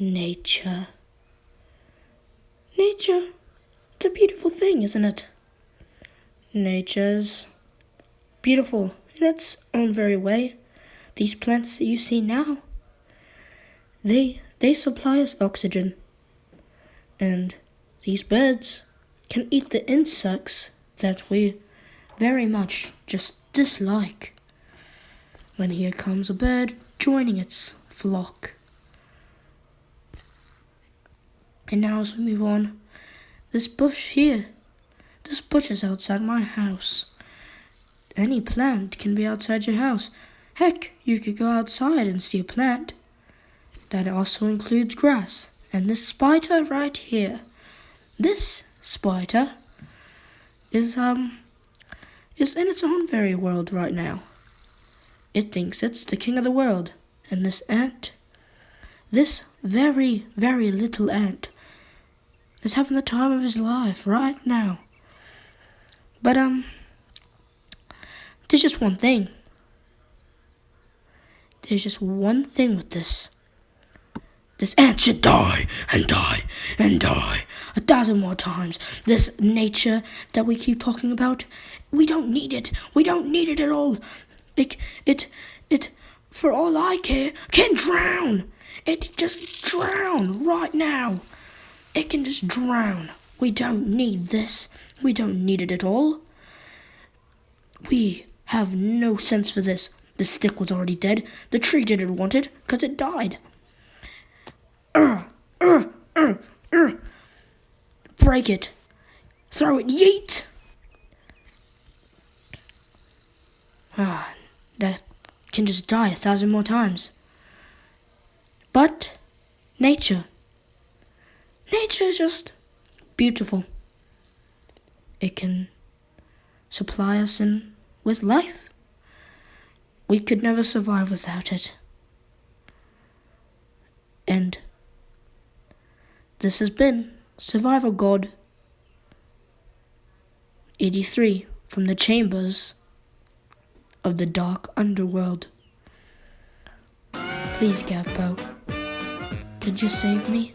Nature. Nature, it's a beautiful thing, isn't it? Nature's beautiful in its own very way. These plants that you see now, they supply us oxygen. And these birds can eat the insects that we very much just dislike. When here comes a bird joining its flock. And now as we move on, this bush here, this bush is outside my house. Any plant can be outside your house. Heck, you could go outside and see a plant. That also includes grass. And this spider right here, this spider is in its own very world right now. It thinks it's the king of the world. And this ant, this very, very little ant, is having the time of his life right now. But there's just one thing. There's just one thing with this. This ant should die and die and die 1,000 more times. This nature that we keep talking about, we don't need it. We don't need it at all. It, for all I care, can drown. It just drown right now. It can just drown. We don't need this. We don't need it at all. We have no sense for this. The stick was already dead. The tree didn't want it because it died. Break it. Throw it. Yeet. That can just die 1,000 more times. But nature is just beautiful. It can supply us with life. We could never survive without it. And this has been Survival God 83 from the chambers of the dark underworld. Please, Gavpo, could you save me?